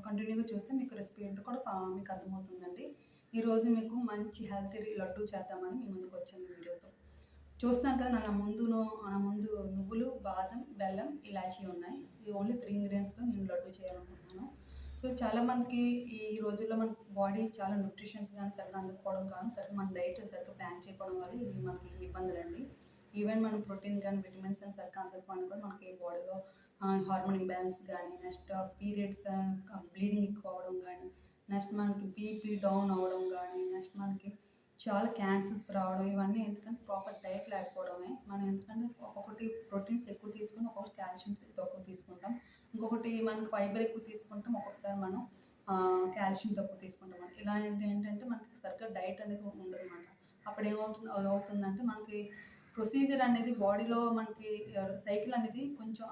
కంటిన్యూగా చూస్తే మీకు రెసిపీ ఏంటో కూడా మీకు అర్థమవుతుందండి. ఈరోజు మీకు మంచి హెల్తీ లడ్డూ చేద్దామని మీ ముందుకు వచ్చాను వీడియోతో. చూస్తున్నారు కదా నా ముందు నువ్వులు, బాదం, బెల్లం, ఇలాచీ ఉన్నాయి. ఈ ఓన్లీ 3 ఇంగ్రీడియంట్స్‌తో నేను లడ్డూ చేయాలనుకుంటున్నాను. సో చాలామందికి ఈ రోజుల్లో మన బాడీ చాలా న్యూట్రిషన్స్ కానీ సరిగ్గా అందకపోవడం కానీ సరిగ్గా మన డైట్ సరిగ్గా ప్లాన్ చేయకపోవడం వల్ల ఇవి మనకి ఇబ్బందులండి. ఈవెన్ మనం ప్రోటీన్ కానీ విటమిన్స్ కానీ సరిగ్గా అందకపోవడం కూడా మనకి బాడీలో హార్మోన్ ఇంబ్యాలెన్స్ కానీ, నెక్స్ట్ పీరియడ్స్ బ్లీడింగ్ ఎక్కువ అవ్వడం కానీ, నెక్స్ట్ మనకి బీపీ డౌన్ అవ్వడం కానీ, నెక్స్ట్ మనకి చాలా క్యాన్సర్స్ రావడం, ఇవన్నీ ఎందుకంటే ప్రాపర్ డైట్ లేకపోవడమే. మనం ఎందుకంటే ఒక్కొక్కటి ప్రోటీన్స్ ఎక్కువ తీసుకుని ఒక్కొక్కటి కాల్షియం తక్కువ తీసుకుంటాం, ఇంకొకటి మనకి ఫైబర్ ఎక్కువ తీసుకుంటాం, ఒక్కొక్కసారి మనం కాల్షియం తక్కువ తీసుకుంటాం. ఇలా ఏంటంటే మనకి సరిగ్గా డైట్ అనేది ఉండదు అన్నమాట. అప్పుడు అవుతుందంటే మనకి ప్రొసీజర్ అనేది బాడీలో మనకి సైకిల్ అనేది కొంచెం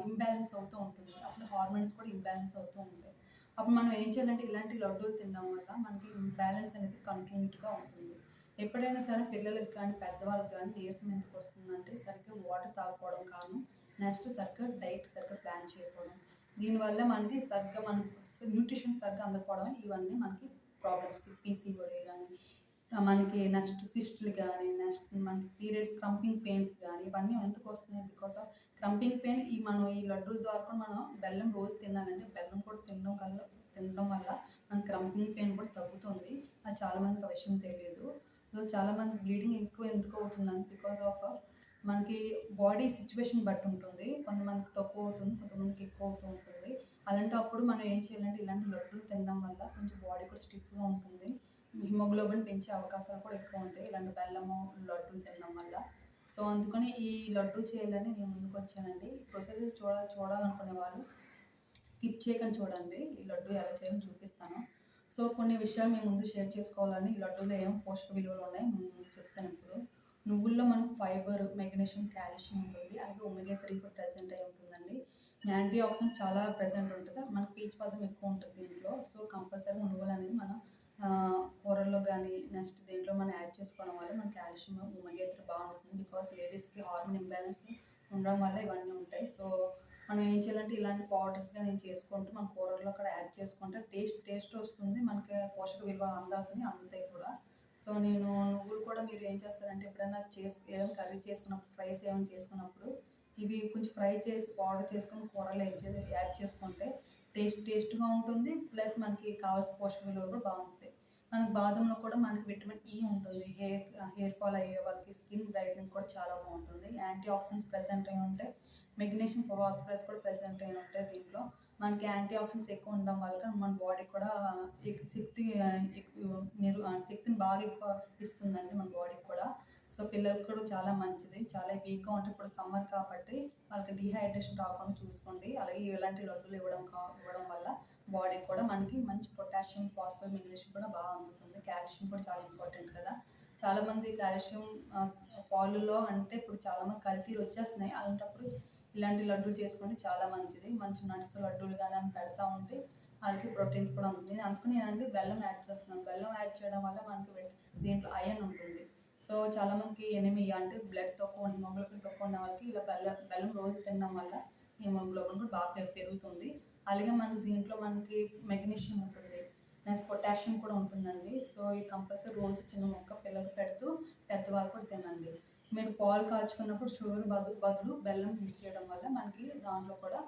ఇంబ్యాలెన్స్ అవుతూ ఉంటుంది. అప్పుడు హార్మోన్స్ కూడా ఇంబ్యాలెన్స్ అవుతూ ఉంటాయి. అప్పుడు మనం ఏం చేయాలంటే ఇలాంటి లడ్డూలు తినడం వల్ల మనకి బ్యాలెన్స్ అనేది కంటిన్యూగా ఉంటుంది. ఎప్పుడైనా సరే పిల్లలకి కానీ పెద్దవాళ్ళకి కానీ నీరసం ఎందుకు వస్తుందంటే సరిగ్గా వాటర్ తాగకపోవడం కారణం, నెక్స్ట్ సరిగ్గా డైట్ సరిగ్గా ప్లాన్ చేయకపోవడం. దీనివల్ల మనకి సరిగ్గా న్యూట్రిషన్ సరిగ్గా అందకపోవడం, ఇవన్నీ మనకి ప్రాబ్లమ్స్. పీసీఓడి కానీ మనకి నెక్స్ట్ సిస్టులు కానీ, నెక్స్ట్ మనకి పీరియడ్స్ క్రంపింగ్ పెయిన్స్ కానీ, ఇవన్నీ ఎందుకు వస్తున్నాయి? Because of crumbing pain. మనం ఈ లడ్డూల ద్వారా కూడా మనం బెల్లం రోజు తినాలంటే బెల్లం కూడా తినడం వల్ల మన క్రంపింగ్ పెయిన్ కూడా తగ్గుతుంది. అది చాలామందికి ఆ విషయం తెలియదు. సో చాలామంది బ్లీడింగ్ ఎందుకు అవుతుందంటే బికాస్ ఆఫ్ మనకి బాడీ సిచ్యువేషన్ బట్టి ఉంటుంది. కొంతమందికి తక్కువ అవుతుంది, కొంతమందికి ఎక్కువ అవుతూ ఉంటుంది. అలాంటప్పుడు మనం ఏం చేయాలంటే ఇలాంటి లడ్డూలు తినడం వల్ల కొంచెం బాడీ కూడా స్టిఫ్గా ఉంటుంది, హిమోగ్లోబిన్ పెంచే అవకాశాలు కూడా ఎక్కువ ఉంటాయి ఇలాంటి బెల్లము లడ్డూలు తినడం వల్ల. సో అందుకని ఈ లడ్డూ చేయాలని నేను ముందుకు వచ్చానండి. ప్రొసీజర్ చూడాలనుకునే వాళ్ళు స్కిప్ చేయకుండా చూడండి. ఈ లడ్డూ ఎలా చేయాలో చూపిస్తాను. సో కొన్ని విషయాలు మేము ముందు షేర్ చేసుకోవాలని, ఈ లడ్డూలో ఏం పోషక విలువలు ఉన్నాయి మేము ముందు చెప్తాను. ఇప్పుడు నువ్వుల్లో మనకు ఫైబర్, మెగ్నీషియం, కాల్షియం ఉంటుంది. అలాగే ఒమేగా 3 కూడా ప్రెజెంట్ అయి ఉంటుందండి. యాంటీ ఆక్సిడెంట్ చాలా ప్రెజెంట్ ఉంటుంది. మనకు పీచు పదార్థం ఎక్కువ ఉంటుంది దీంట్లో. సో కంపల్సరీ నువ్వులు అనేది మనం కూరల్లో కానీ నెక్స్ట్ దీంట్లో మనం యాడ్ చేసుకోవడం వల్ల మన కాల్షియం, ఒమేగా 3 బాగుంటుంది. బికాస్ లేడీస్కి హార్మోన్ ఇంబ్యాలెన్స్ ఉండడం వల్ల ఇవన్నీ ఉంటాయి. సో మనం ఏం చేయాలంటే ఇలాంటి పౌడర్స్గా నేను చేసుకుంటూ మన కూరల్లో కూడా యాడ్ చేసుకుంటే టేస్ట్ వస్తుంది, మనకి పోషక విలువ అందుతాయి కూడా. సో నేను నువ్వులు కూడా మీరు ఏం చేస్తారంటే ఎప్పుడైనా ఏమైనా కర్రీ చేసుకున్నప్పుడు, ఫ్రైస్ ఏమైనా చేసుకున్నప్పుడు ఇవి కొంచెం ఫ్రై చేసి పౌడర్ చేసుకొని కూరలో యాడ్ చేసుకుంటే టేస్ట్గా ఉంటుంది. ప్లస్ మనకి కావాల్సిన పోషక విలువలు కూడా బాగుంటాయి. మనకి బాదంలో కూడా మనకి విటమిన్ ఈ ఉంటుంది. హెయిర్ ఫాల్ అయ్యే వాళ్ళకి స్కిన్ బ్రైట్నింగ్ కూడా చాలా బాగుంటుంది. యాంటీ ఆక్సిడెంట్స్ ప్రెసెంట్ అయి ఉంటాయి. మెగ్నీషియం, ఫాస్ఫరస్ కూడా ప్రెసెంట్ అయి ఉంటాయి దీంట్లో. మనకి యాంటీ ఆక్సిడెంట్స్ ఎక్కువ ఉండడం వల్ల మన బాడీ కూడా శక్తిని బాగా ఎక్కువ ఇస్తుందండి మన బాడీకి కూడా. సో పిల్లలకు కూడా చాలా మంచిది. చాలా వీక్గా ఉంటే ఇప్పుడు సమ్మర్ కాబట్టి వాళ్ళకి డీహైడ్రేషన్ రాకుండా చూసుకోండి. అలాగే ఇలాంటి లడ్డూలు ఇవ్వడం వల్ల బాడీ కూడా మనకి మంచి పొటాషియం, ఫాస్ఫరస్, మెగ్నీషియం కూడా బాగా అందుతుంది. కాల్షియం కూడా చాలా ఇంపార్టెంట్ కదా. చాలామంది కాల్షియం పాలలో అంటే ఇప్పుడు చాలామంది కల్తీలు వచ్చేస్తున్నాయి. అలాంటప్పుడు ఇలాంటి లడ్డూలు చేసుకుంటే చాలా మంచిది. మంచి నట్స్ లడ్డూలు కానీ అని పెడతా ఉంటే వాళ్ళకి ప్రోటీన్స్ కూడా ఉంటుంది. అందుకని నేనంటే బెల్లం యాడ్ చేస్తున్నాను. బెల్లం యాడ్ చేయడం వల్ల మనకి దీంట్లో ఐరన్ ఉంటుంది. సో చాలామందికి ఎనిమియా అంటే బ్లడ్ తక్కువ, హిమోగ్లోబిన్ తక్కువ ఉన్న వాళ్ళకి ఇలా బెల్లం రోజు తినడం వల్ల హిమోగ్లోబిన్ కూడా బాగా పెరుగుతుంది. అలాగే మనకి దీంట్లో మనకి మెగ్నీషియం ఉంటుంది, నెక్స్ట్ పొటాషియం కూడా ఉంటుందండి. సో ఈ కంపల్సరీ రోజు చిన్న మొక్క పిల్లలకు పెడుతూ పెద్దవాళ్ళు కూడా తినండి. మీరు పాలు కాచుకున్నప్పుడు షుగర్ బదులు బెల్లం యూజ్ చేయడం వల్ల మనకి దాంట్లో కూడా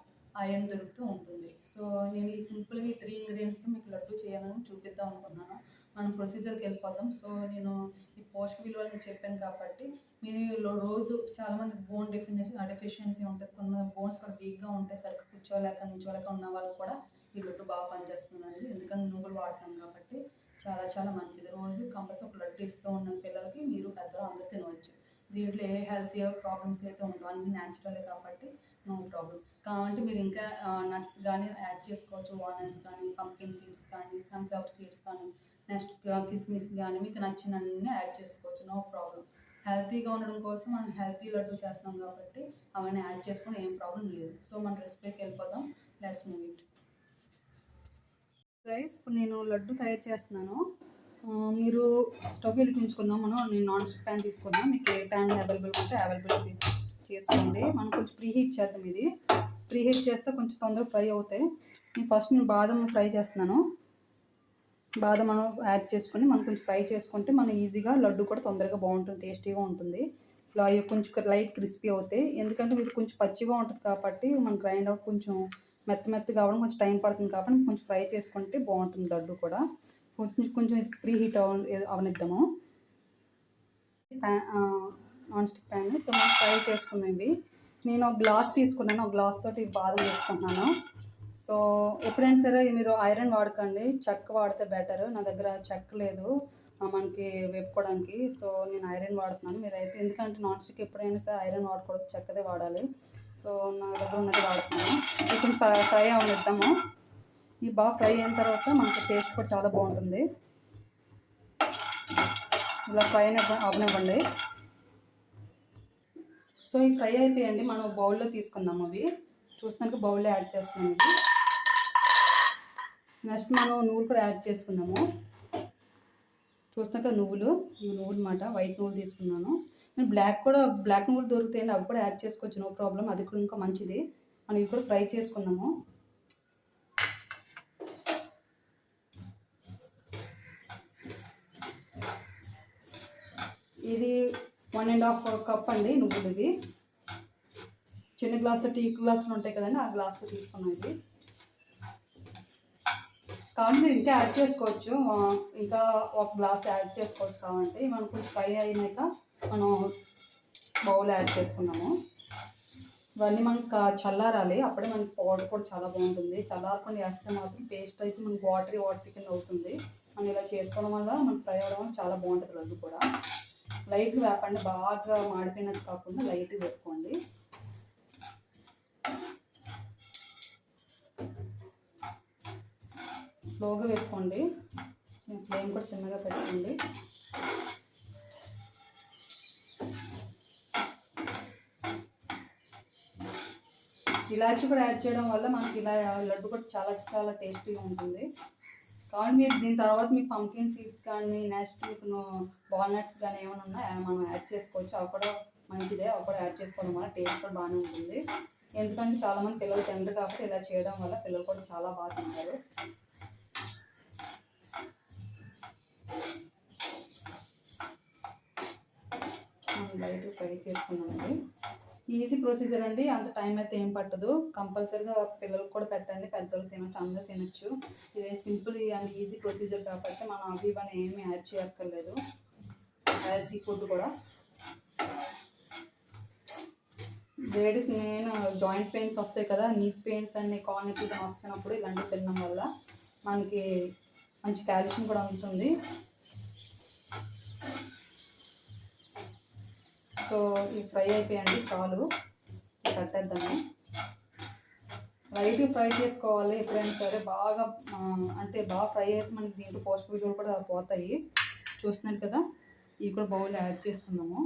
ఐరన్ దొరుకుతూ ఉంటుంది. సో నేను ఈ సింపుల్గా ఈ 3 ఇంగ్రీడియంట్స్తో మీకు లడ్డు చేయాలని చూపిద్దాం అనుకున్నాను. మనం ప్రొసీజర్కి వెళ్ళిపోతాం. సో నేను ఈ పోషక విలువలను చెప్పాను కాబట్టి మీరు రోజు చాలామంది బోన్ డెఫిషియన్సీ ఉంటుంది. కొంతమంది బోన్స్ కూడా వీక్గా ఉంటాయి, సరిగ్గా నిల్చోలేక ఉన్న వాళ్ళకి కూడా ఈ లడ్డు బాగా పనిచేస్తుందండి. ఎందుకంటే నువ్వులు వాడతాం కాబట్టి చాలా మంచిది. రోజు కంపల్సరీ ఒక లడ్డు ఇస్తూ ఉన్న పిల్లలకి మీరు పెద్దలు అందరూ తినవచ్చు. దీంట్లో ఏ హెల్త్ ప్రాబ్లమ్స్ అయితే ఉండవు, అన్నీ న్యాచురలే కాబట్టి నో ప్రాబ్లం. కావాలంటే మీరు ఇంకా నట్స్ కానీ యాడ్ చేసుకోవచ్చు. వాల్నట్స్ కానీ, పంకిన్ సీడ్స్ కానీ, సన్ఫ్లవర్ సీడ్స్ కానీ, నెక్స్ట్ కిస్మిస్ కానీ మీకు నచ్చినన్ని యాడ్ చేసుకోవచ్చు. No problem. హెల్తీగా ఉండడం కోసం మనం హెల్తీ లడ్డు చేస్తాం కాబట్టి అవన్నీ యాడ్ చేసుకొని ఏం ప్రాబ్లం లేదు. సో మన రెసిపీకి వెళ్ళిపోదాం. Let's move it. గైస్ ఇప్పుడు నేను లడ్డు తయారు చేస్తున్నాను. మీరు స్టవ్ వెలిగించుకుందాం. నేను నాన్ స్టిక్ ప్యాన్ తీసుకున్నాను. మీకు ఏ ప్యాన్ అవైలబుల్ ఉంటే అవైలబుల్ చేసుకోండి. మనం కొంచెం ప్రీహీట్ చేద్దాం. ఇది ప్రీహీట్ చేస్తే కొంచెం తొందరగా ఫ్రై అవుతాయి. నేను బాదం ఫ్రై చేస్తున్నాను. బాదం మనం యాడ్ చేసుకొని మనం కొంచెం ఫ్రై చేసుకుంటే మనం ఈజీగా లడ్డు కూడా తొందరగా బాగుంటుంది, టేస్టీగా ఉంటుంది. ఇలా కొంచెం లైట్ క్రిస్పీ అవుతాయి. ఎందుకంటే ఇది కొంచెం పచ్చిగా ఉంటుంది కాబట్టి మనం గ్రైండ్ అవుట్ కొంచెం మెత్తగా అవ్వడం కొంచెం టైం పడుతుంది కాబట్టి కొంచెం ఫ్రై చేసుకుంటే బాగుంటుంది లడ్డు కూడా. కొంచెం ఇది ప్రీ హీట్ అవనిద్దాము నాన్ స్టిక్ ప్యాన్. సో మనం ఫ్రై చేసుకునేవి నేను ఒక గ్లాస్ తీసుకున్నాను. ఒక గ్లాస్ తోటి బాదం వేసుకుంటున్నాను. సో ఎప్పుడైనా సరే మీరు ఐరన్ వాడకండి, చెక్క వాడితే బెటర్. నా దగ్గర చెక్క లేదు మనకి వేపుకోవడానికి. సో నేను ఐరన్ వాడుతున్నాను. మీరైతే ఎందుకంటే నాన్ స్టిక్ ఎప్పుడైనా సరే ఐరన్ వాడకూడదు, చెక్కదే వాడాలి. సో నా దగ్గర ఉన్నది వాడుతున్నాను. ఇది కొంచెం ఫ్రై అవనిద్దాము. ఇది బాగా ఫ్రై అయిన తర్వాత మనకి టేస్ట్ కూడా చాలా బాగుంటుంది. ఇలా ఫ్రై అవనివ్వండి. సో ఈ ఫ్రై అయిపోయండి. మనం బౌల్లో తీసుకుందాము. అవి చూస్తున్నాక బౌల్లో యాడ్ చేస్తున్నాము. ఇవి నెక్స్ట్ మనం నువ్వులు కూడా యాడ్ చేసుకుందాము. చూస్తున్నాక నువ్వులు అన్నమాట, వైట్ నువ్వులు తీసుకున్నాను నేను. బ్లాక్ నువ్వులు దొరుకుతాయండి, అవి కూడా యాడ్ చేసుకోవచ్చు, నో ప్రాబ్లం. అది కూడా ఇంకా మంచిది. మనం ఇవి కూడా ఫ్రై చేసుకుందాము. ఇది 1.5 కప్ అండి నువ్వులు. ఇవి చిన్న గ్లాస్తో టీ గ్లాసులు ఉంటాయి కదండి, ఆ గ్లాస్తో తీసుకున్నాం. ఇది కాబట్టి మీరు ఇంకా యాడ్ చేసుకోవచ్చు, ఇంకా ఒక గ్లాస్ యాడ్ చేసుకోవచ్చు కావాలంటే. మనం కొంచెం ఫ్రై అయినాక మనం బౌల్ యాడ్ చేసుకున్నాము. ఇవన్నీ మనకు చల్లారాలి, అప్పుడే మనకి పౌడర్ కూడా చాలా బాగుంటుంది. చల్లారకుండా వేస్తే మాత్రం పేస్ట్ అయితే మనకి వాటర్ కింద అవుతుంది. మనం ఇలా చేసుకోవడం వల్ల మనకి ఫ్రై అవ్వడం వల్ల చాలా బాగుంటుంది లడ్డు కూడా. లైట్గా వేపండి, బాగా మాడిపోయినట్టు కాకుండా లైట్గా వేపుకోండి. స్లోగా వేపుకోండి, ఫ్లేమ్ కూడా చిన్నగా పెట్టుకోండి. ఇలాచి కూడా యాడ్ చేయడం వల్ల మనకి ఇలా లడ్డు కూడా చాలా చాలా టేస్టీగా ఉంటుంది. కాబట్టి మీరు దీని తర్వాత మీకు పంకిన్ సీడ్స్ కానీ నెక్స్ట్ మీకు వాల్నట్స్ కానీ ఏమైనా ఉన్నాయో మనం యాడ్ చేసుకోవచ్చు. అవి కూడా మంచిదే, అవి కూడా యాడ్ చేసుకోవడం వల్ల టేస్ట్ కూడా బాగానే ఉంటుంది. ఎందుకంటే చాలామంది పిల్లలు తినరు కాబట్టి ఇలా చేయడం వల్ల పిల్లలు కూడా చాలా బాగా తింటారు. లైట్ ఫ్రై చేసుకున్నామండి. ఈజీ ప్రొసీజర్ అండి, అంత టైం అయితే ఏం పట్టదు. కంపల్సరీగా పిల్లలకు కూడా పెట్టండి, పెద్దలకు తినొచ్చు, అందరూ తినొచ్చు. ఇది సింపుల్ అండ్ ఈజీ ప్రొసీజర్ కాబట్టి మనం అవి ఇవన్నీ ఏమీ యాడ్ చేయక్కర్లేదు. హెల్తీ ఫుడ్ కూడా. లేడీస్ నేను జాయింట్ పెయిన్స్ వస్తాయి కదా, నీస్ పెయిన్స్ అన్ని కాళ్ళకి వస్తున్నప్పుడు ఇలాంటివి తినడం వల్ల మనకి మంచి కాల్షియం కూడా ఉంటుంది. సో ఈ ఫ్రై అయిపోయండి, చాలు కట్టేద్దాము. లైట్గా ఫ్రై చేసుకోవాలి ఎప్పుడైనా సరే. బాగా ఫ్రై అయితే మనకి దీంట్లో పోషక విలువలు కూడా పోతాయి. చూస్తున్నారు కదా, ఇవి కూడా బౌల్లో యాడ్ చేసుకున్నాము.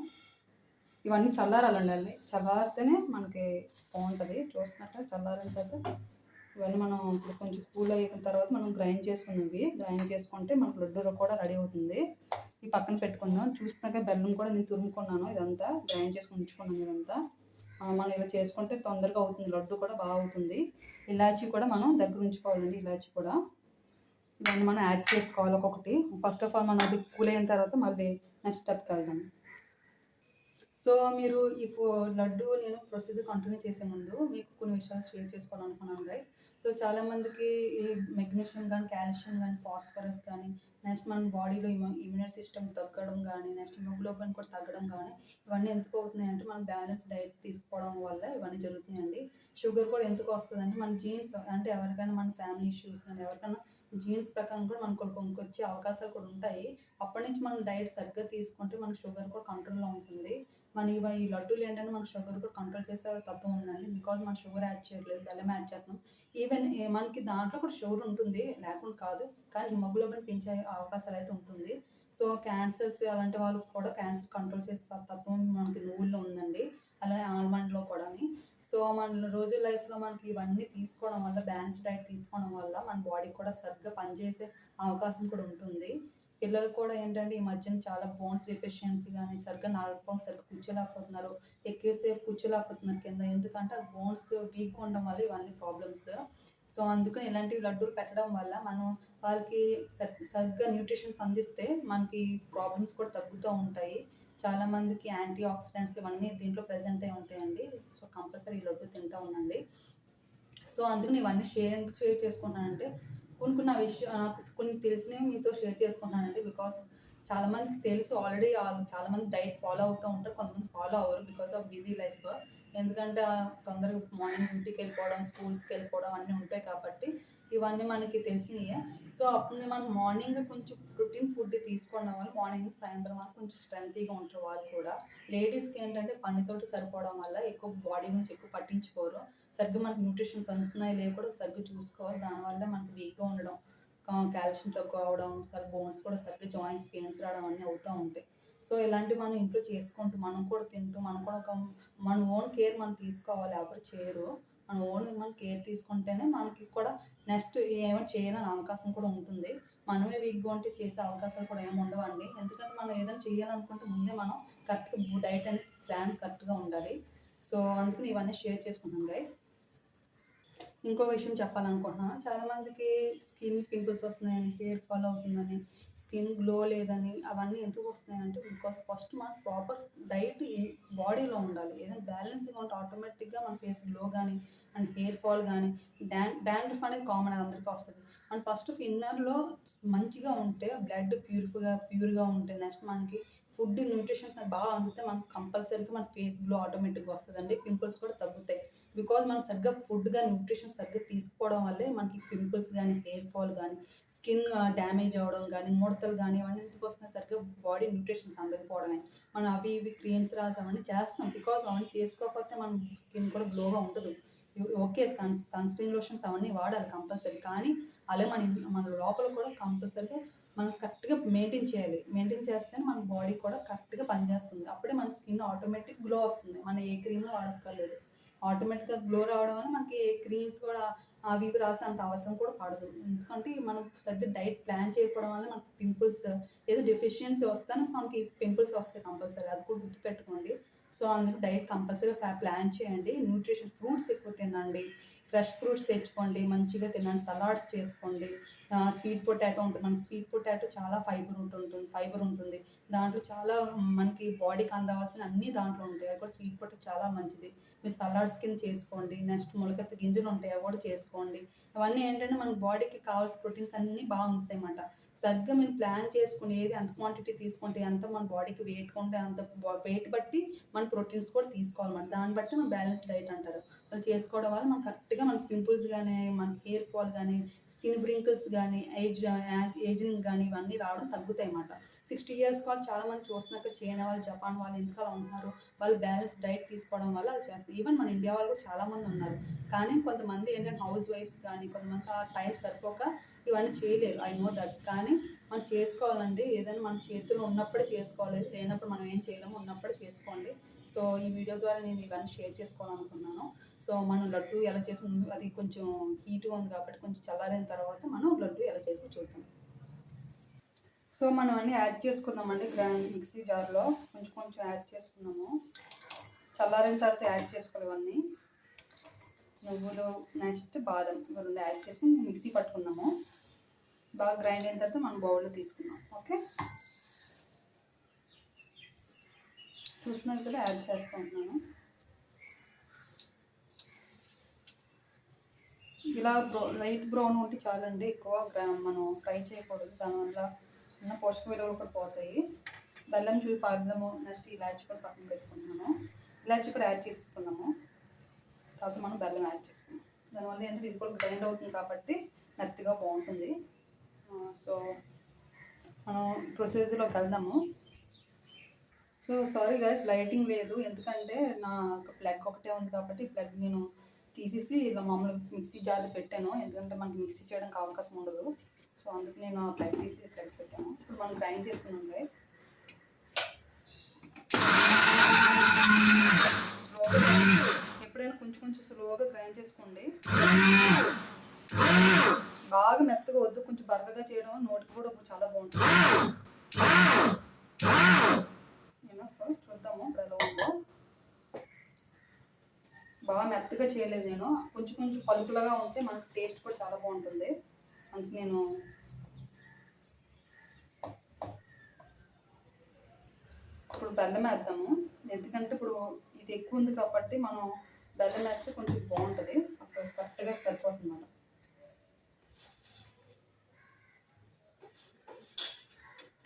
ఇవన్నీ చల్లారాలండి, అవి చల్లారితేనే మనకి బాగుంటుంది. చూస్తున్నారు కదా, చల్లారిన తర్వాత ఇవన్నీ మనం ఇప్పుడు కొంచెం కూల్ అయిన తర్వాత మనం గ్రైండ్ చేసుకుందాం. ఇవి గ్రైండ్ చేసుకుంటే మనకు లడ్డు కూడా రెడీ అవుతుంది. ఈ పక్కన పెట్టుకుందాం. చూస్తున్నాక బెల్లం కూడా నేను తురుముకున్నాను, ఇదంతా గ్రైండ్ చేసుకుని ఉంచుకున్నాను. ఇదంతా మనం ఇలా చేసుకుంటే తొందరగా అవుతుంది, లడ్డు కూడా బాగా అవుతుంది. ఇలాచీ కూడా మనం దగ్గర ఉంచుకోవాలండి. ఇలాచీ కూడా ఇవన్నీ మనం యాడ్ చేసుకోవాలి ఒక్కొక్కటి. ఫస్ట్ ఆఫ్ ఆల్ మనం అది కూల్ అయిన తర్వాత మళ్ళీ నెక్స్ట్ స్టెప్కి వెళ్దాం. సో మీరు ఈ లడ్డు నేను ప్రొసీజర్ కంటిన్యూ చేసే ముందు మీకు కొన్ని విషయాలు షేర్ చేసుకోవాలనుకున్నాను గైస్. సో చాలామందికి ఈ మెగ్నీషియం కానీ, కాల్షియం కానీ, ఫాస్ఫరస్ కానీ, నెక్స్ట్ మన బాడీలో ఇమ్యూనరీ సిస్టమ్ తగ్గడం కానీ, నెక్స్ట్ హిమోగ్లోబిన్ కూడా తగ్గడం కానీ, ఇవన్నీ ఎందుకు అవుతున్నాయి అంటే మనం బ్యాలెన్స్ డైట్ తీసుకోవడం వల్ల ఇవన్నీ జరుగుతున్నాయండి. షుగర్ కూడా ఎందుకు వస్తుందంటే మన జీన్స్, అంటే ఎవరికైనా మన ఫ్యామిలీ ఇష్యూస్ కానీ ఎవరికైనా జీన్స్ ప్రకారం కూడా మనకు కొనుక్కొచ్చే అవకాశాలు కూడా ఉంటాయి. అప్పటి నుంచి మనం డైట్ సరిగ్గా తీసుకుంటే మన షుగర్ కూడా కంట్రోల్లో ఉంటుంది. ఈ లడ్డూలు ఏంటంటే మన షుగర్ కూడా కంట్రోల్ చేసే తత్వం ఉందండి. బికాజ్ మనం షుగర్ యాడ్ చేయట్లేదు, బెల్లం యాడ్ చేస్తున్నాం. ఈవెన్ మనకి దాంట్లో కూడా షుగర్ ఉంటుంది, లేకుండా కాదు, కానీ హిమోగ్లోబిన్ పెంచే అవకాశాలు అయితే ఉంటుంది. సో క్యాన్సర్స్ అలాంటి వాళ్ళకి కూడా క్యాన్సర్ కంట్రోల్ చేసే తత్వం మనకి నువ్వుల్లో ఉందండి, అలాగే ఆల్మండ్లో కూడా. సో మన రోజు లైఫ్లో మనకి ఇవన్నీ తీసుకోవడం వల్ల, బ్యాలెన్స్ డైట్ తీసుకోవడం వల్ల మన బాడీ కూడా సరిగ్గా పనిచేసే అవకాశం కూడా ఉంటుంది. పిల్లలు కూడా ఏంటంటే ఈ మధ్యన చాలా బోన్స్ డెఫిషియన్సీ కానీ, సరిగ్గా నడపడం సరిగ్గా కూర్చోలేకపోతున్నారు, ఎక్కువసేపు కూర్చోలేకపోతున్నారు కింద. ఎందుకంటే ఆ బోన్స్ వీక్గా ఉండడం వల్ల ఇవన్నీ ప్రాబ్లమ్స్. సో అందుకని ఇలాంటివి లడ్డూలు పెట్టడం వల్ల మనం వాళ్ళకి సరిగ్గా న్యూట్రిషన్స్ అందిస్తే మనకి ప్రాబ్లమ్స్ కూడా తగ్గుతూ ఉంటాయి. చాలామందికి యాంటీ ఆక్సిడెంట్స్ ఇవన్నీ దీంట్లో ప్రజెంట్ అయి ఉంటాయండి. సో కంపల్సరీ ఈ లడ్డు తింటూ ఉండండి. సో అందుకని ఇవన్నీ ఎందుకు షేర్ చేసుకున్నానంటే కొన్ని నాకు కొన్ని తెలిసినవి మీతో షేర్ చేసుకున్నానండి. బికాస్ చాలామందికి తెలుసు ఆల్రెడీ, చాలామంది డైట్ ఫాలో అవుతూ ఉంటారు, కొంతమంది ఫాలో అవ్వరు బికాస్ ఆఫ్ బిజీ లైఫ్. ఎందుకంటే తొందరగా మార్నింగ్ డ్యూటీకి వెళ్ళిపోవడం, స్కూల్స్కి వెళ్ళిపోవడం అన్నీ ఉంటాయి కాబట్టి ఇవన్నీ మనకి తెలిసినయే. సో అప్పుడు మనం మార్నింగ్ కొంచెం ప్రోటీన్ ఫుడ్ తీసుకోవడం వల్ల మార్నింగ్ సాయంత్రం వరకు కొంచెం స్ట్రెంతీగా ఉంటారు వాళ్ళు కూడా. లేడీస్కి ఏంటంటే పనితోటి సరిపోవడం వల్ల ఎక్కువ బాడీ నుంచి ఎక్కువ పట్టించుకోరు, సరిగ్గా మనకు న్యూట్రిషన్స్ అందుతున్నాయి లేవు కూడా సరిగ్గా చూసుకోవాలి. దానివల్ల మనకి వీక్గా ఉండడం, కాల్షియం తక్కువ అవడం, బోన్స్ కూడా సరిగ్గా జాయింట్స్ పెయిన్స్ రావడం అన్నీ అవుతూ ఉంటాయి. సో ఇలాంటివి మనం ఇంట్లో చేసుకుంటూ మనం కూడా తింటూ మనం కూడా మన ఓన్ కేర్ మనం తీసుకోవాలి. ఎవరు చేయరు, మన ఓన్ మనం కేర్ తీసుకుంటేనే మనకి కూడా నెక్స్ట్ ఏమైనా చేయాలని అవకాశం కూడా ఉంటుంది. మనమే వీక్గా ఉంటే చేసే అవకాశాలు కూడా ఏమి ఉండవండి. ఎందుకంటే మనం ఏదైనా చేయాలనుకుంటే ముందే మనం కరెక్ట్గా డైట్ అనేది ప్లాన్ కరెక్ట్గా ఉండాలి. సో అందుకని ఇవన్నీ షేర్ చేసుకుంటాం గైస్. ఇంకో విషయం చెప్పాలనుకుంటున్నాను, చాలామందికి స్కిన్ పింపుల్స్ వస్తున్నాయని, హెయిర్ ఫాల్ అవుతుందని, స్కిన్ గ్లో లేదని, అవన్నీ ఎందుకు వస్తున్నాయంటే బికాస్ ఫస్ట్ మన ప్రాపర్ డైట్ బాడీలో ఉండాలి. ఏదైనా బ్యాలెన్స్గా ఉంటే ఆటోమేటిక్గా మన ఫేస్ గ్లో కానీ అండ్ హెయిర్ ఫాల్ కానీ డాండ్రఫ్ అనేది కామన్, అందరికీ వస్తుంది. అండ్ ఫస్ట్ ఇన్నర్లో మంచిగా ఉంటే బ్లడ్ ప్యూర్గా ఉంటే నెక్స్ట్ మనకి ఫుడ్ న్యూట్రిషన్స్ బాగా అందితే మనకు కంపల్సరీగా మన ఫేస్ గ్లో ఆటోమేటిక్గా వస్తుందండి. పింపుల్స్ కూడా తగ్గుతాయి. బికాజ్ మనం సరిగ్గా ఫుడ్ కానీ న్యూట్రిషన్ సరిగ్గా తీసుకోవడం వల్లే మనకి పింపుల్స్ కానీ హెయిర్ ఫాల్ కానీ స్కిన్ డ్యామేజ్ అవ్వడం కానీ ముడతలు కానీ ఇవన్నీ ఎందుకు వస్తున్నాయి, సరిగ్గా బాడీ న్యూట్రిషన్స్ అందకపోవడమే. మనం అవి ఇవి క్రీమ్స్ రాసి అవన్నీ చేస్తాం, బికాజ్ అవన్నీ చేసుకోకపోతే మన స్కిన్ కూడా గ్లోగా ఉండదు. ఓకే, సన్ స్క్రీన్ లోషన్స్ అవన్నీ వాడాలి కంపల్సరీ, కానీ అలాగే మన లోపల కూడా కంపల్సరీగా మనం కరెక్ట్గా మెయింటైన్ చేయాలి. మెయింటైన్ చేస్తేనే మన బాడీ కూడా కరెక్ట్గా పనిచేస్తుంది. అప్పుడే మన స్కిన్ ఆటోమేటిక్ గ్లో వస్తుంది. మనం ఏ క్రీమ్ వాడక్కర్లేదు, ఆటోమేటిక్గా గ్లో రావడం వల్ల మనకి క్రీమ్స్ కూడా అవి ఇవి రాసే అంత అవసరం కూడా పడదు. ఎందుకంటే మనం సరిగ్గా డైట్ ప్లాన్ చేయకపోవడం వల్ల మనకి పింపుల్స్ ఏదో డెఫిషియన్సీ వస్తానే మనకి పింపుల్స్ వస్తాయి కంపల్సరీ, అది కూడా గుర్తుపెట్టుకోండి. సో అందుకు డైట్ కంపల్సరీ ప్లాన్ చేయండి. న్యూట్రిషన్ ఫ్రూట్స్ ఎక్కువ తినండి, ఫ్రెష్ ఫ్రూట్స్ తెచ్చుకోండి, మంచిగా తినండి, సలాడ్స్ చేసుకోండి. స్వీట్ పొటాటో ఉంటుంది, మనకి స్వీట్ పొటాటో చాలా ఫైబర్ ఉంటుంది దాంట్లో. చాలా మనకి బాడీకి అందవలసిన అన్నీ దాంట్లో ఉంటాయి, అది కూడా స్వీట్ పొటాటో చాలా మంచిది. మీరు సలాడ్స్ కింద చేసుకోండి. నెక్స్ట్ మొలకెత్త గింజలు ఉంటాయి, అవి కూడా చేసుకోండి. అవన్నీ ఏంటంటే మన బాడీకి కావాల్సిన ప్రోటీన్స్ అన్నీ బాగా ఉంటాయి అన్నమాట. సరిగ్గా మీరు ప్లాన్ చేసుకుని ఏది ఎంత క్వాంటిటీ తీసుకుంటే ఎంత మన బాడీకి వెయిట్ ఉంటే అంత వెయిట్ బట్టి మన ప్రోటీన్స్ కూడా తీసుకోవాలన్నమాట. దాన్ని బట్టి మన బ్యాలెన్స్ డైట్ అంటారు. వాళ్ళు చేసుకోవడం వల్ల మనం కరెక్ట్గా మన పింపుల్స్ కానీ మన హెయిర్ ఫాల్ కానీ స్కిన్ బ్రింకిల్స్ కానీ ఏజింగ్ కానీ ఇవన్నీ రావడం తగ్గుతాయి అన్నమాట. 60 years వాళ్ళు చాలామంది చూస్తున్నారు, చైనా వాళ్ళు, జపాన్ వాళ్ళు ఎందుకు అలా ఉంటున్నారు, వాళ్ళు బ్యాలెన్స్ డైట్ తీసుకోవడం వల్ల అది చేస్తారు. ఈవెన్ మన ఇండియా వాళ్ళు కూడా చాలామంది ఉన్నారు, కానీ కొంతమంది ఏంటంటే హౌస్ వైఫ్స్ కానీ కొంతమంది ఆ టైం సరిపోక ఇవన్నీ చేయలేరు, ఐ నో దట్. కానీ మనం చేసుకోవాలండి, ఏదైనా మన చేతిలో ఉన్నప్పుడే చేసుకోవాలి, లేనప్పుడు మనం ఏం చేయలేము, ఉన్నప్పుడే చేసుకోండి. సో ఈ వీడియో ద్వారా నేను ఇవన్నీ షేర్ చేసుకోవాలనుకున్నాను. సో మనం లడ్డు ఎలా చేసి, అది కొంచెం హీట్గా ఉంది కాబట్టి కొంచెం చల్లారిన తర్వాత మనం లడ్డు ఎలా చేసి చూద్దాం. సో మనం అన్నీ యాడ్ చేసుకుందామండి. మిక్సీ జార్లో కొంచెం యాడ్ చేసుకున్నాము. చల్లారిన తర్వాత యాడ్ చేసుకోవాలి ఇవన్నీ. నువ్వులు నెక్స్ట్ బాదం ఇవన్నీ యాడ్ చేసుకుని మిక్సీ పట్టుకున్నాము. బాగా గ్రైండ్ అయిన తర్వాత మనం బౌల్లో తీసుకున్నాం. ఓకే, చూస్తున్నారు కదా, యాడ్ చేసుకుంటున్నాను. ఇలా లైట్ బ్రౌన్ ఉంటే చాలండి, ఎక్కువ మనం ఫ్రై చేయకూడదు, దానివల్ల చిన్న పోషక విలువలు కూడా పోతాయి. బెల్లం పాడదాము. నెక్స్ట్ ఇలాచి కూడా పక్కన పెట్టుకుంటున్నాము. ఇలాచి కూడా యాడ్ చేసుకున్నాము. తర్వాత మనం బెల్లం యాడ్ చేసుకున్నాం. దానివల్ల ఏంటంటే ఇది కూడా గ్రైండ్ అవుతుంది కాబట్టి మెత్తగా బాగుంటుంది. సో మనం ప్రొసీజర్లోకి వెళ్దాము. సో సారీ గైస్, లైటింగ్ లేదు, ఎందుకంటే నా ప్లగ్ ఒకటే ఉంది కాబట్టి ప్లగ్ నేను తీసేసి ఇలా మామూలుగా మిక్సీ జార్లో పెట్టాను, ఎందుకంటే మనకి మిక్సీ చేయడానికి అవకాశం ఉండదు. సో అందుకు నేను ఆ ప్లగ్ తీసి ప్లగ్ పెట్టాను. ఇప్పుడు మనం గ్రైండ్ చేసుకున్నాం గైస్. స్లోగా, ఎప్పుడైనా కొంచెం స్లోగా గ్రైండ్ చేసుకోండి. బాగా మెత్తగా వద్దు, కొంచెం బరకగా చేయడం నోటికి కూడా చాలా బాగుంటుంది. చూద్దాము ఇప్పుడు ఎలా ఉందో. బాగా మెత్తగా చేయలేదు నేను, కొంచెం కొంచెం పలుకులాగా ఉంటే మనకు టేస్ట్ కూడా చాలా బాగుంటుంది. అందుకు నేను ఇప్పుడు బెల్లం వేద్దాము. ఎందుకంటే ఇప్పుడు ఇది ఎక్కువ ఉంది కాబట్టి మనం బెల్లం వేస్తే కొంచెం బాగుంటుంది, అప్పుడు కరెక్ట్గా సరిపోతుంది అన్నమాట.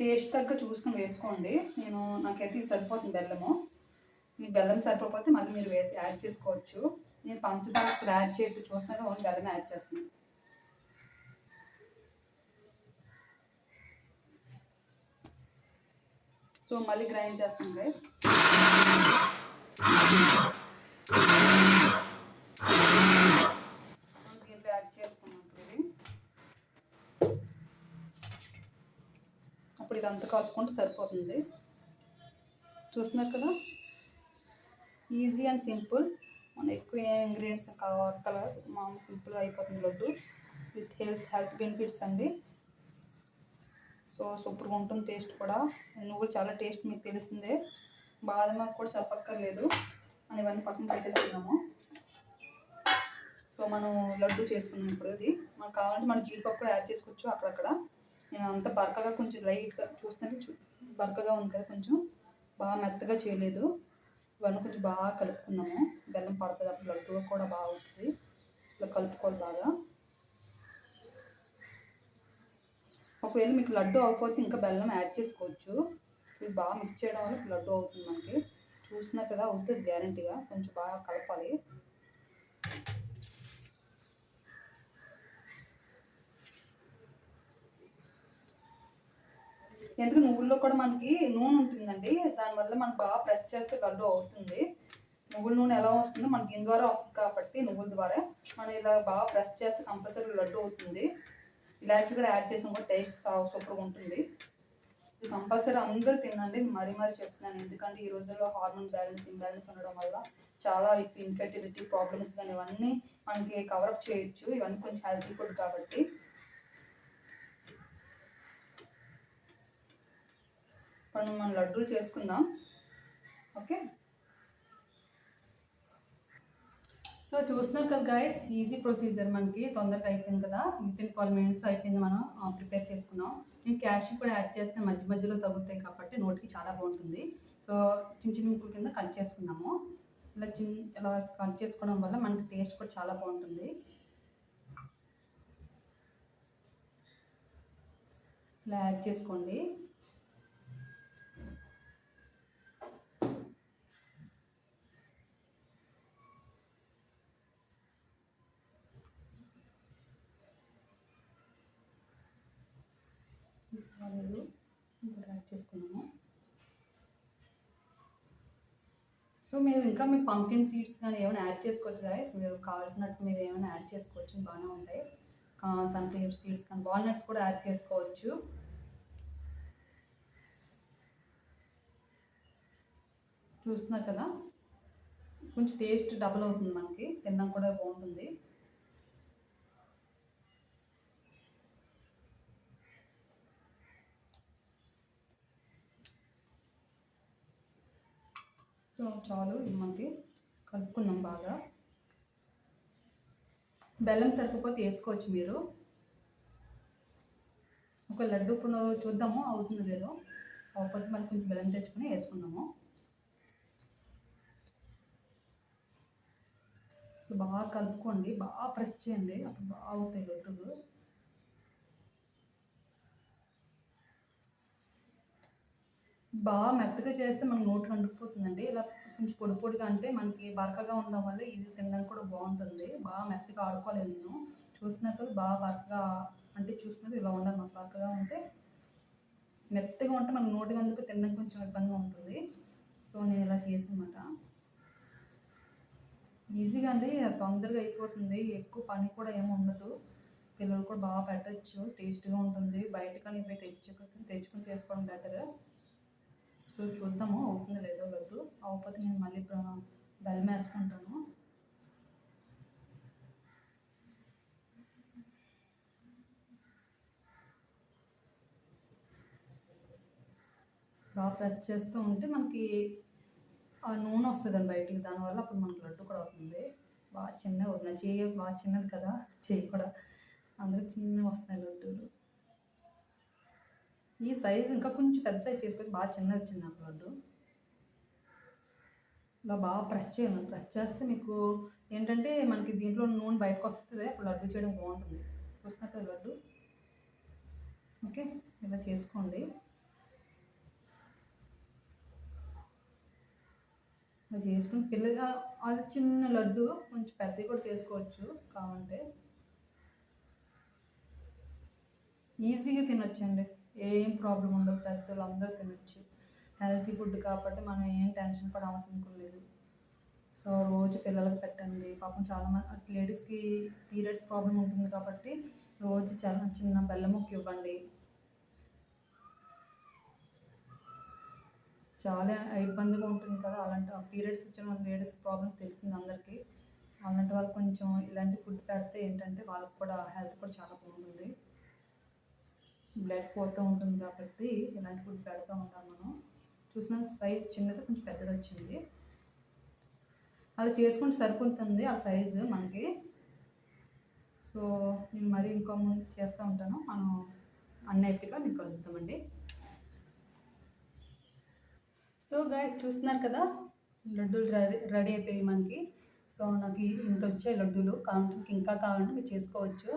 టేస్ట్ తగ్గ చూసుకొని వేసుకోండి. నాకైతే ఇది సరిపోతుంది బెల్లము. మీకు బెల్లం సరిపోతే మళ్ళీ మీరు యాడ్ చేసుకోవచ్చు. నేను పంచదార అసలు యాడ్ చేయట్టు చూస్తున్నాక ఓన్లీ బెల్లం యాడ్ చేస్తున్నాను. సో మళ్ళీ గ్రైండ్ చేస్తాను గైస్. దీంట్లో యాడ్ చేసుకున్నాం ఇది. అప్పుడు ఇదంతా కలుపుకుంటే సరిపోతుంది. చూస్తున్నారు కదా, ఈజీ అండ్ సింపుల్. మన ఎక్కువ ఏ ఇంగ్రీడియంట్స్ కావాలి, మామూలు సింపుల్గా అయిపోతుంది లడ్డు విత్ హెల్త్ బెనిఫిట్స్ అండి. సో సూపర్గా ఉంటుంది టేస్ట్ కూడా. నువ్వులు చాలా టేస్ట్ మీకు తెలిసిందే. బాదం కూడా చెప్పక్కర్లేదు. మనం ఇవన్నీ పక్కన పెట్టేసుకున్నాము. సో మనం లడ్డు చేసుకున్నాం ఇప్పుడు. ఇది మనకు కావాలంటే మనం జీడిపప్పు కూడా యాడ్ చేసుకోవచ్చు అక్కడక్కడ. నేను అంత బరకగా కొంచెం లైట్గా చూస్తుంటే బరకగా ఉంది కదా, కొంచెం బాగా మెత్తగా చేయలేదు. ఇవన్నీ కొంచెం బాగా కలుపుకున్నాము. బెల్లం పడుతుంది అప్పుడు లడ్డు కూడా బాగా అవుతుంది. ఇలా కలుపుకోవాలి బాగా. ఒకవేళ మీకు లడ్డు అవ్వకపోతే ఇంకా బెల్లం యాడ్ చేసుకోవచ్చు. ఇది బాగా మిక్స్ చేయడం వల్ల లడ్డు అవుతుంది మనకి. చూస్తున్నారు కదా, అవుతుంది గ్యారంటీగా. కొంచెం బాగా కలపాలి. ఎందుకంటే నువ్వుల్లో కూడా మనకి నూనె ఉంటుందండి, దానివల్ల మనకు బాగా ప్రెస్ చేస్తే లడ్డు అవుతుంది. నువ్వుల నూనె ఎలా వస్తుందో మనకి దీని ద్వారా వస్తుంది కాబట్టి, నువ్వుల ద్వారా మనం ఇలా బాగా ప్రెస్ చేస్తే కంపల్సరీ లడ్డు అవుతుంది. ఇలాచి కూడా యాడ్ చేసి కూడా టేస్ట్ సూపర్గా ఉంటుంది. ఇది కంపల్సరీ అందరూ తినండి, మరీ చెప్తున్నాను. ఎందుకంటే ఈ రోజుల్లో హార్మోన్ ఇంబ్యాలెన్స్ ఉండడం వల్ల చాలా ఇన్ఫెర్టిలిటీ ప్రాబ్లమ్స్ కానీ ఇవన్నీ మనకి కవరప్ చేయొచ్చు. ఇవన్నీ కొంచెం హెల్తీ ఫుడ్ కాబట్టి. ఇప్పుడు మనం లడ్డూలు చేసుకుందాం. ఓకే, సో చూస్తున్నారు కదా గైస్, ఈజీ ప్రొసీజర్. మనకి తొందరగా అయిపోయింది కదా, వితిన్ 12 minutes అయిపోయింది. మనం ప్రిపేర్ చేసుకున్నాం. నేను క్యాష్యూ కూడా యాడ్ చేస్తే మధ్య మధ్యలో తగ్గుతాయి కాబట్టి నోటికి చాలా బాగుంటుంది. సో చిన్న చిన్న ముక్కల కింద కట్ చేసుకున్నాము. ఇలా కట్ చేసుకోవడం వల్ల మనకి టేస్ట్ కూడా చాలా బాగుంటుంది. ఇలా యాడ్ చేసుకోండి. యాడ్ చేసుకున్నాము. సో మీరు ఇంకా మీ పంకిన్ సీడ్స్ కానీ ఏమైనా యాడ్ చేసుకోవచ్చు గాయస్. మీరు కావాల్సినట్టు మీరు ఏమైనా యాడ్ చేసుకోవచ్చు, బాగానే ఉంటాయి. సన్ఫ్లవర్ సీడ్స్ కానీ వాల్నట్స్ కూడా యాడ్ చేసుకోవచ్చు. చూస్తున్నారు కదా, కొంచెం టేస్ట్ డబుల్ అవుతుంది, మనకి తినడం కూడా బాగుంటుంది. సో చాలు, మనకి కలుపుకుందాం బాగా. బెల్లం సరిపోతే వేసుకోవచ్చు మీరు. ఒక లడ్డు ఇప్పుడు చూద్దాము అవుతుంది లేదో. అవ్వకపోతే మనకి కొంచెం బెల్లం తెచ్చుకొని వేసుకుందాము. బాగా కలుపుకోండి, బాగా ప్రెస్ చేయండి, అప్పుడు బాగా అవుతాయి లడ్డూలు. బాగా మెత్తగా చేస్తే మనకు నోట్లో అంటుకుపోతుందండి. ఇలా కొంచెం పొడి పొడిగా అంటే మనకి బరకగా ఉండడం వల్ల ఇది తినడానికి కూడా బాగుంటుంది. బాగా మెత్తగా ఆడుకోలేదు నేను. చూస్తున్నారు కదా, బాగా బరకగా అంటే చూస్తున్నారు ఇలా ఉండాలి. మనకు బరకగా ఉంటే, మెత్తగా ఉంటే మనకు నోటికి అందుకు తినడానికి కొంచెం ఇబ్బందిగా ఉంటుంది. సో నేను ఇలా చేసానమాట. ఈజీగా అండి, తొందరగా అయిపోతుంది. ఎక్కువ పని కూడా ఏమి ఉండదు. పిల్లలు కూడా బాగా పెట్టచ్చు, టేస్ట్గా ఉంటుంది. బయట కానీ ఇవి తెచ్చుకొని చేసుకోవడం బెటర్. సో చూద్దాము అవుతుందో లేదో లడ్డు. అవ్వకపోతే నేను మళ్ళీ బెల్లం వేసుకుంటాను. బాగా ప్రెస్ చేస్తూ ఉంటే మనకి ఆ నూనె వస్తుందండి బయటికి, దానివల్ల అప్పుడు మనకు లడ్డు కూడా అవుతుంది. బాగా చిన్నగా అవుతుంది, చెయ్యి బాగా చిన్నది కదా, చెయ్యి కూడా అందరికి చిన్నగా వస్తున్నాయి లడ్డూలు. ఈ సైజు ఇంకా కొంచెం పెద్ద సైజ్ చేసుకొని బాగా చిన్నది వచ్చింది నాకు లడ్డు. ఇలా బాగా ప్రెస్ చేయాలి, ప్రెస్ చేస్తే మీకు ఏంటంటే మనకి దీంట్లో నూనె బయటకు వస్తుంది, అప్పుడు లడ్డు చేయడం బాగుంటుంది. చూస్తున్నా కదా లడ్డు. ఓకే, ఇలా చేసుకోండి. అది చేసుకుని పిల్లలు అది చిన్న లడ్డు కొంచెం పెద్దవి కూడా చేసుకోవచ్చు కావాలంటే. ఈజీగా తినొచ్చండి, ఏం ప్రాబ్లం ఉండదు, పెద్దలు అందరూ తినొచ్చు. హెల్తీ ఫుడ్ కాబట్టి మనం ఏం టెన్షన్ పడే అవసరం కూడా లేదు. సో రోజు పిల్లలకు పెట్టండి. పాపం చాలామంది లేడీస్కి పీరియడ్స్ ప్రాబ్లం ఉంటుంది కాబట్టి రోజు చాలా చిన్న బెల్లం ముక్క ఇవ్వండి. చాలా ఇబ్బందిగా ఉంటుంది కదా, అలాంటి పీరియడ్స్ వచ్చిన లేడీస్ ప్రాబ్లమ్స్ తెలిసింది అందరికీ. అలాంటి వాళ్ళు కొంచెం ఇలాంటి ఫుడ్ పెడితే ఏంటంటే వాళ్ళకి కూడా హెల్త్ కూడా చాలా బాగుంటుంది. బ్లడ్ పోతూ ఉంటుంది కాబట్టి ఇలాంటి ఫుడ్ పెడుతూ ఉంటాం మనం. చూసిన సైజ్ చిన్నది కొంచెం పెద్దది వచ్చింది, అది చేసుకుంటే సరిపోతుంది ఆ సైజు మనకి. సో నేను మరీ ఇంకో ముందు చేస్తూ ఉంటాను. మనం అన్నట్టుగా మీకు కలుద్దామండి. సో గైస్ చూస్తున్నారు కదా, లడ్డూలు రెడీ అయిపోయాయి మనకి. సో నాకు ఇంత వచ్చాయి లడ్డూలు. కావాలంటే ఇంకా కావాలంటే మీరు చేసుకోవచ్చు.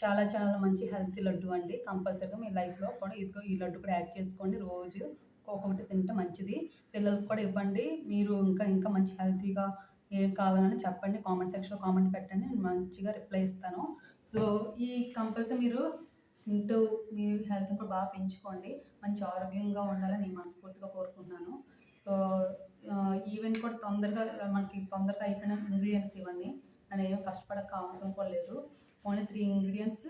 చాలా చాలా మంచి హెల్తీ లడ్డు అండి. కంపల్సరీగా మీ లైఫ్లో కూడా ఇదిగో ఈ లడ్డు కూడా యాడ్ చేసుకోండి. రోజు ఒక్కొక్కటి తింటే మంచిది. పిల్లలకు కూడా ఇవ్వండి. మీరు ఇంకా ఇంకా మంచి హెల్తీగా ఏం కావాలని చెప్పండి, కామెంట్ సెక్షన్లో కామెంట్ పెట్టండి, నేను మంచిగా రిప్లై ఇస్తాను. సో ఈ కంపల్సరీ మీరు తింటూ మీ హెల్త్ని కూడా బాగా పెంచుకోండి. మంచి ఆరోగ్యంగా ఉండాలని నేను మనస్ఫూర్తిగా కోరుకుంటున్నాను. సో ఈవెంట్ కూడా తొందరగా అయిపోయిన ఇంగ్రీడియంట్స్ ఇవ్వండి. నేను ఏం కష్టపడక అవసరం కూడా లేదు. ఓన్లీ 3 ఇంగ్రీడియంట్స్,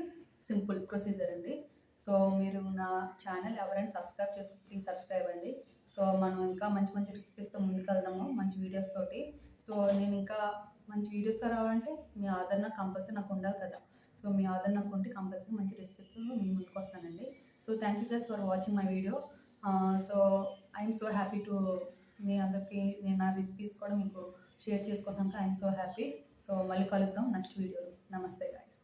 సింపుల్ ప్రొసీజర్ అండి. సో మీరు నా ఛానల్ ఎవరైనా సబ్స్క్రైబ్ చేసుకుంటే ప్లీజ్ సబ్స్క్రైబ్ అండి. సో మనం ఇంకా మంచి మంచి రెసిపీస్తో ముందుకెళ్దాము, మంచి వీడియోస్ తోటి. సో నేను ఇంకా మంచి వీడియోస్తో రావాలంటే మీ ఆదరణ కంపల్సరీ నాకు ఉండాలి కదా. సో మీ ఆదరణ నాకు ఉంటే కంపల్సరీ మంచి రెసిపీస్తో మీ ముందుకు వస్తానండి. So thank you guys for watching my video. So I'm so happy to మీ అందరికీ నేను నా రెసిపీస్ కూడా మీకు షేర్ చేసుకుంటాను. I'm so happy. సో మళ్ళీ కలుద్దాం నెక్స్ట్ వీడియోలో. నమస్తే గైస్.